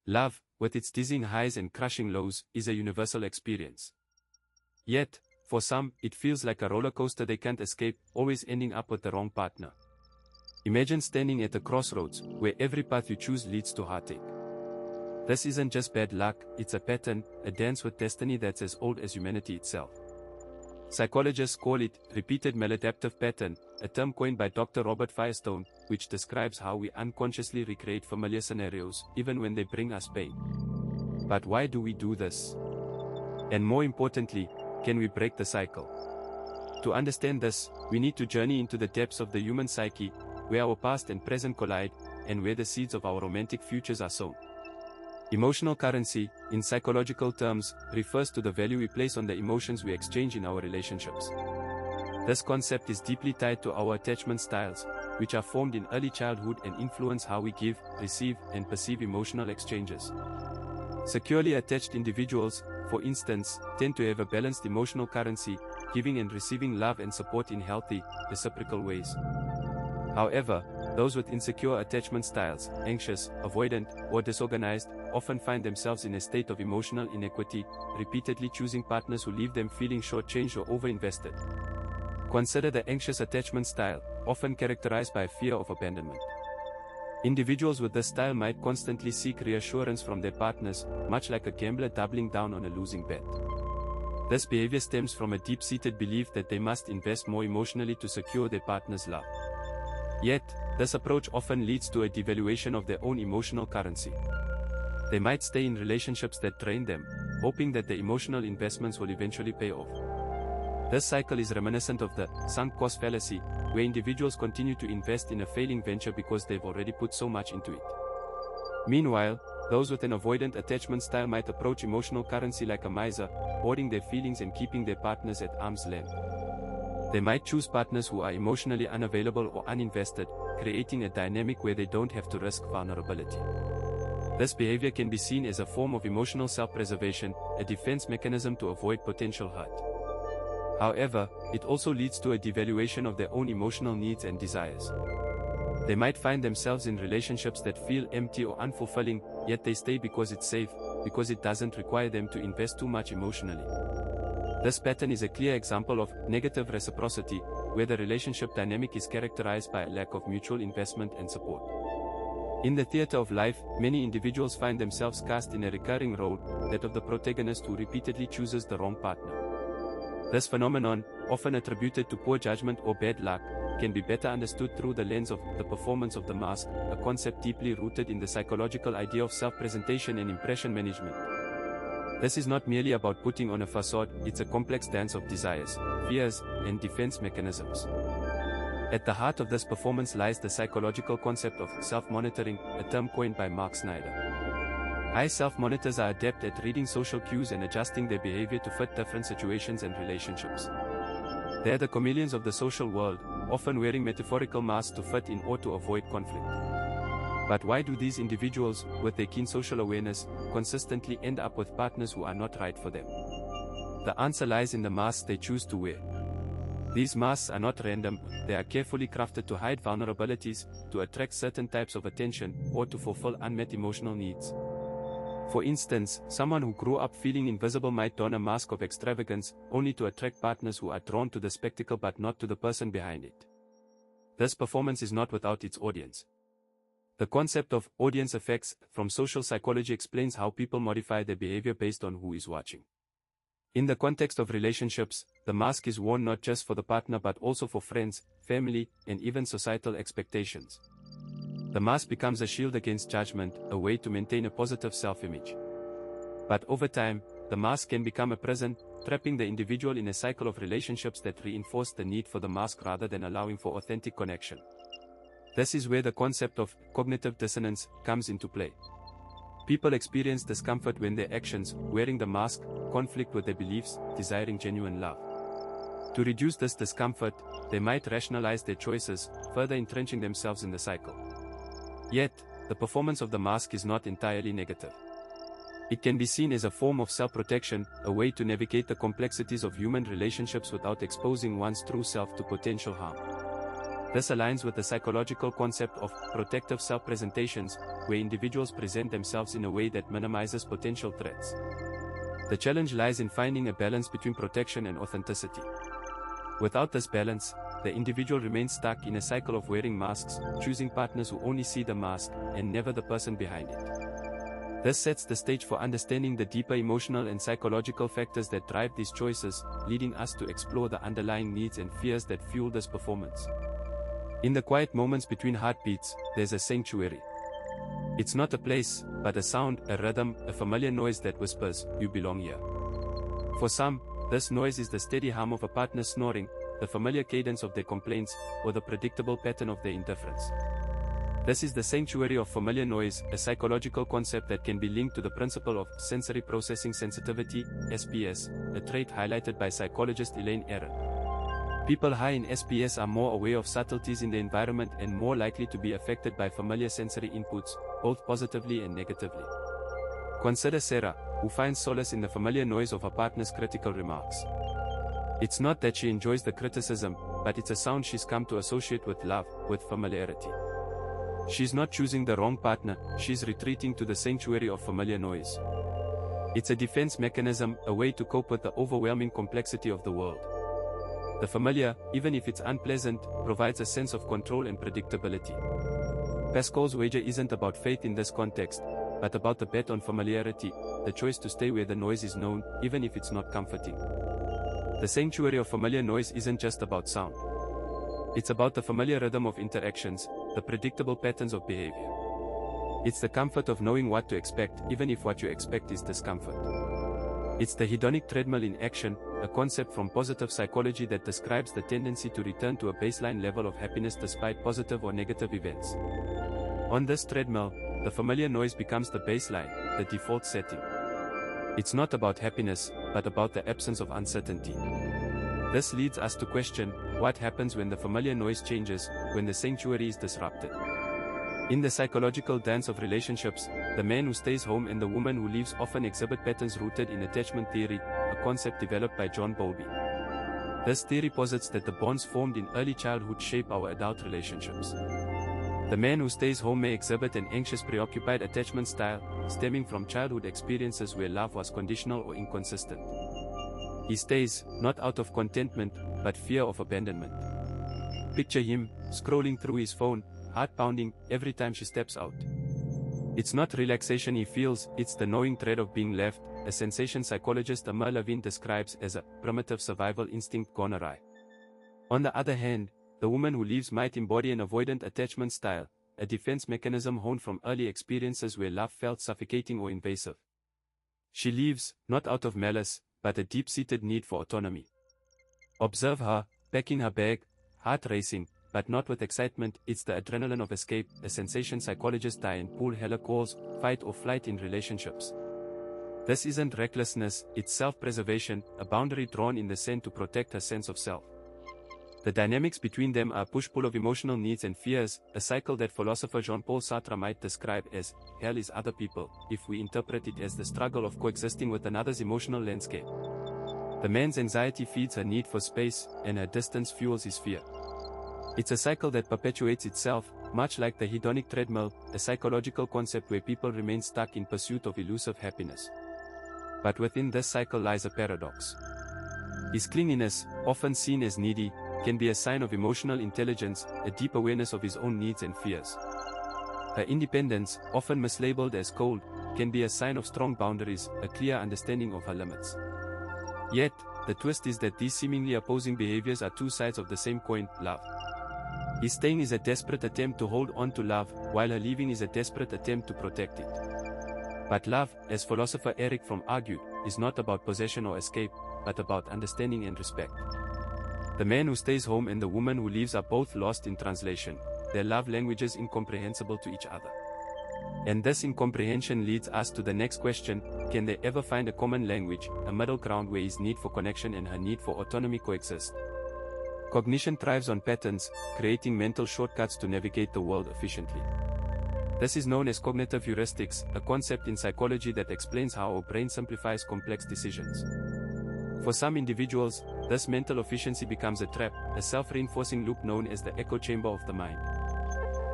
Love, with its dizzying highs and crushing lows, is a universal experience. Yet, for some, it feels like a roller coaster they can't escape, always ending up with the wrong partner. Imagine standing at a crossroads, where every path you choose leads to heartache. This isn't just bad luck, it's a pattern, a dance with destiny that's as old as humanity itself. Psychologists call it repeated maladaptive pattern, a term coined by Dr. Robert Firestone, which describes how we unconsciously recreate familiar scenarios, even when they bring us pain. But why do we do this? And more importantly, can we break the cycle? To understand this, we need to journey into the depths of the human psyche, where our past and present collide, and where the seeds of our romantic futures are sown. Emotional currency, in psychological terms, refers to the value we place on the emotions we exchange in our relationships. This concept is deeply tied to our attachment styles, which are formed in early childhood and influence how we give, receive, and perceive emotional exchanges. Securely attached individuals, for instance, tend to have a balanced emotional currency, giving and receiving love and support in healthy, reciprocal ways. However, those with insecure attachment styles, anxious, avoidant, or disorganized, often find themselves in a state of emotional inequity, repeatedly choosing partners who leave them feeling shortchanged or overinvested. Consider the anxious attachment style, often characterized by a fear of abandonment. Individuals with this style might constantly seek reassurance from their partners, much like a gambler doubling down on a losing bet. This behavior stems from a deep-seated belief that they must invest more emotionally to secure their partner's love. Yet, this approach often leads to a devaluation of their own emotional currency. They might stay in relationships that drain them, hoping that the emotional investments will eventually pay off. This cycle is reminiscent of the sunk cost fallacy, where individuals continue to invest in a failing venture because they've already put so much into it. Meanwhile, those with an avoidant attachment style might approach emotional currency like a miser, hoarding their feelings and keeping their partners at arm's length. They might choose partners who are emotionally unavailable or uninvested, creating a dynamic where they don't have to risk vulnerability. This behavior can be seen as a form of emotional self-preservation, a defense mechanism to avoid potential hurt. However, it also leads to a devaluation of their own emotional needs and desires. They might find themselves in relationships that feel empty or unfulfilling, yet they stay because it's safe, because it doesn't require them to invest too much emotionally. This pattern is a clear example of negative reciprocity, where the relationship dynamic is characterized by a lack of mutual investment and support. In the theater of life, many individuals find themselves cast in a recurring role, that of the protagonist who repeatedly chooses the wrong partner. This phenomenon, often attributed to poor judgment or bad luck, can be better understood through the lens of the performance of the mask, a concept deeply rooted in the psychological idea of self-presentation and impression management. This is not merely about putting on a facade, it's a complex dance of desires, fears, and defense mechanisms. At the heart of this performance lies the psychological concept of self-monitoring, a term coined by Mark Snyder. High self-monitors are adept at reading social cues and adjusting their behavior to fit different situations and relationships. They are the chameleons of the social world, often wearing metaphorical masks to fit in or to avoid conflict. But why do these individuals, with their keen social awareness, consistently end up with partners who are not right for them? The answer lies in the masks they choose to wear. These masks are not random, they are carefully crafted to hide vulnerabilities, to attract certain types of attention, or to fulfill unmet emotional needs. For instance, someone who grew up feeling invisible might don a mask of extravagance, only to attract partners who are drawn to the spectacle but not to the person behind it. This performance is not without its audience. The concept of audience effects from social psychology explains how people modify their behavior based on who is watching. In the context of relationships, the mask is worn not just for the partner but also for friends, family, and even societal expectations. The mask becomes a shield against judgment, a way to maintain a positive self-image. But over time, the mask can become a prison, trapping the individual in a cycle of relationships that reinforce the need for the mask rather than allowing for authentic connection. This is where the concept of cognitive dissonance comes into play. People experience discomfort when their actions, wearing the mask, conflict with their beliefs, desiring genuine love. To reduce this discomfort, they might rationalize their choices, further entrenching themselves in the cycle. Yet, the performance of the mask is not entirely negative. It can be seen as a form of self-protection, a way to navigate the complexities of human relationships without exposing one's true self to potential harm. This aligns with the psychological concept of protective self-presentations, where individuals present themselves in a way that minimizes potential threats. The challenge lies in finding a balance between protection and authenticity. Without this balance, the individual remains stuck in a cycle of wearing masks, choosing partners who only see the mask, and never the person behind it. This sets the stage for understanding the deeper emotional and psychological factors that drive these choices, leading us to explore the underlying needs and fears that fuel this performance. In the quiet moments between heartbeats, there's a sanctuary. It's not a place, but a sound, a rhythm, a familiar noise that whispers, "You belong here." For some, this noise is the steady hum of a partner snoring, the familiar cadence of their complaints, or the predictable pattern of their indifference. This is the sanctuary of familiar noise, a psychological concept that can be linked to the principle of sensory processing sensitivity, SPS, a trait highlighted by psychologist Elaine Aron. People high in SPS are more aware of subtleties in the environment and more likely to be affected by familiar sensory inputs, both positively and negatively. Consider Sarah, who finds solace in the familiar noise of her partner's critical remarks. It's not that she enjoys the criticism, but it's a sound she's come to associate with love, with familiarity. She's not choosing the wrong partner, she's retreating to the sanctuary of familiar noise. It's a defense mechanism, a way to cope with the overwhelming complexity of the world. The familiar, even if it's unpleasant, provides a sense of control and predictability. Pascal's wager isn't about faith in this context, but about the bet on familiarity, the choice to stay where the noise is known, even if it's not comforting. The sanctuary of familiar noise isn't just about sound. It's about the familiar rhythm of interactions, the predictable patterns of behavior. It's the comfort of knowing what to expect, even if what you expect is discomfort. It's the hedonic treadmill in action, a concept from positive psychology that describes the tendency to return to a baseline level of happiness despite positive or negative events. On this treadmill, the familiar noise becomes the baseline, the default setting. It's not about happiness, but about the absence of uncertainty. This leads us to question, what happens when the familiar noise changes, when the sanctuary is disrupted? In the psychological dance of relationships, the man who stays home and the woman who leaves often exhibit patterns rooted in attachment theory, a concept developed by John Bowlby. This theory posits that the bonds formed in early childhood shape our adult relationships. The man who stays home may exhibit an anxious, preoccupied attachment style, stemming from childhood experiences where love was conditional or inconsistent. He stays, not out of contentment, but fear of abandonment. Picture him, scrolling through his phone, heart pounding, every time she steps out. It's not relaxation he feels, it's the gnawing dread of being left, a sensation psychologist Amar Levine describes as a primitive survival instinct gone awry. On the other hand, the woman who leaves might embody an avoidant attachment style, a defense mechanism honed from early experiences where love felt suffocating or invasive. She leaves, not out of malice, but a deep-seated need for autonomy. Observe her, packing her bag, heart racing, but not with excitement. It's the adrenaline of escape, a sensation psychologist Diane Poole Heller calls fight or flight in relationships. This isn't recklessness, it's self-preservation, a boundary drawn in the sand to protect her sense of self. The dynamics between them are a push-pull of emotional needs and fears, a cycle that philosopher Jean-Paul Sartre might describe as hell is other people, if we interpret it as the struggle of coexisting with another's emotional landscape. The man's anxiety feeds her need for space, and her distance fuels his fear. It's a cycle that perpetuates itself, much like the hedonic treadmill, a psychological concept where people remain stuck in pursuit of elusive happiness. But within this cycle lies a paradox. His clinginess, often seen as needy, can be a sign of emotional intelligence, a deep awareness of his own needs and fears. Her independence, often mislabeled as cold, can be a sign of strong boundaries, a clear understanding of her limits. Yet, the twist is that these seemingly opposing behaviors are two sides of the same coin, love. His staying is a desperate attempt to hold on to love, while her leaving is a desperate attempt to protect it. But love, as philosopher Eric Fromm argued, is not about possession or escape, but about understanding and respect. The man who stays home and the woman who leaves are both lost in translation, their love languages incomprehensible to each other. And this incomprehension leads us to the next question, can they ever find a common language, a middle ground where his need for connection and her need for autonomy coexist? Cognition thrives on patterns, creating mental shortcuts to navigate the world efficiently. This is known as cognitive heuristics, a concept in psychology that explains how our brain simplifies complex decisions. For some individuals, Thus mental efficiency becomes a trap, a self-reinforcing loop known as the echo chamber of the mind.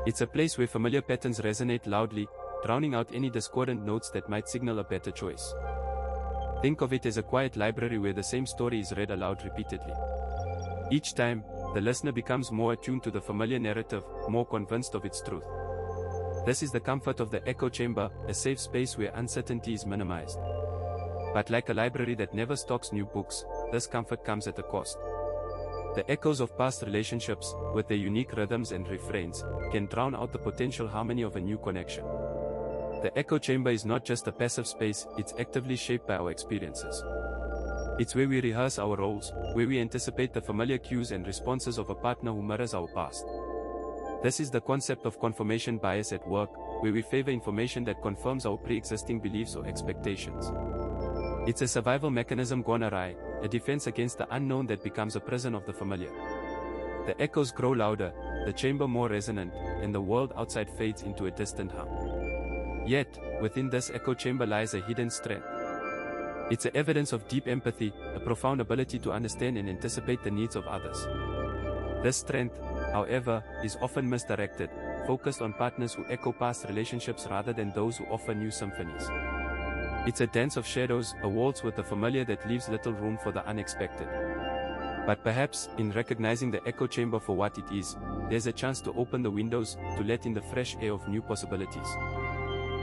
It's a place where familiar patterns resonate loudly, drowning out any discordant notes that might signal a better choice. Think of it as a quiet library where the same story is read aloud repeatedly. Each time, the listener becomes more attuned to the familiar narrative, more convinced of its truth. This is the comfort of the echo chamber, a safe space where uncertainty is minimized. But like a library that never stocks new books, this comfort comes at a cost. The echoes of past relationships, with their unique rhythms and refrains, can drown out the potential harmony of a new connection. The echo chamber is not just a passive space, it's actively shaped by our experiences. It's where we rehearse our roles, where we anticipate the familiar cues and responses of a partner who mirrors our past. This is the concept of confirmation bias at work, where we favor information that confirms our pre-existing beliefs or expectations. It's a survival mechanism gone awry, a defense against the unknown that becomes a prison of the familiar. The echoes grow louder, the chamber more resonant, and the world outside fades into a distant hum. Yet, within this echo chamber lies a hidden strength. It's a evidence of deep empathy, a profound ability to understand and anticipate the needs of others. This strength, however, is often misdirected, focused on partners who echo past relationships rather than those who offer new symphonies. It's a dance of shadows, a waltz with the familiar that leaves little room for the unexpected. But perhaps, in recognizing the echo chamber for what it is, there's a chance to open the windows, to let in the fresh air of new possibilities.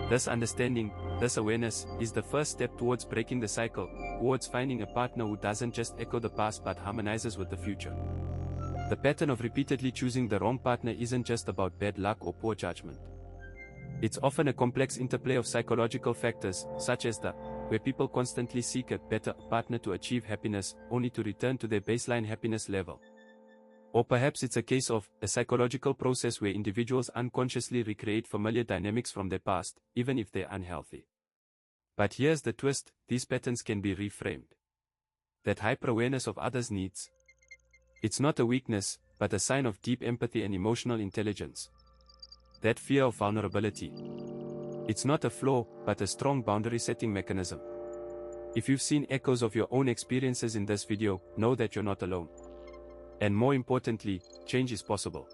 This understanding, this awareness, is the first step towards breaking the cycle, towards finding a partner who doesn't just echo the past but harmonizes with the future. The pattern of repeatedly choosing the wrong partner isn't just about bad luck or poor judgment. It's often a complex interplay of psychological factors, such as where people constantly seek a better partner to achieve happiness, only to return to their baseline happiness level. Or perhaps it's a case of a psychological process where individuals unconsciously recreate familiar dynamics from their past, even if they're unhealthy. But here's the twist, these patterns can be reframed. That hyper-awareness of others' needs. It's not a weakness, but a sign of deep empathy and emotional intelligence. That fear of vulnerability. It's not a flaw, but a strong boundary-setting mechanism. If you've seen echoes of your own experiences in this video, know that you're not alone. And more importantly, change is possible.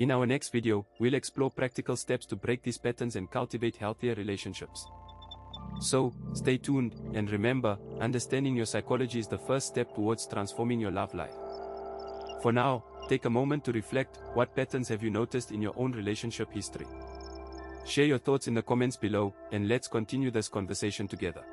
In our next video, we'll explore practical steps to break these patterns and cultivate healthier relationships. So, stay tuned, and remember, understanding your psychology is the first step towards transforming your love life. For now, take a moment to reflect, what patterns have you noticed in your own relationship history? Share your thoughts in the comments below, and let's continue this conversation together.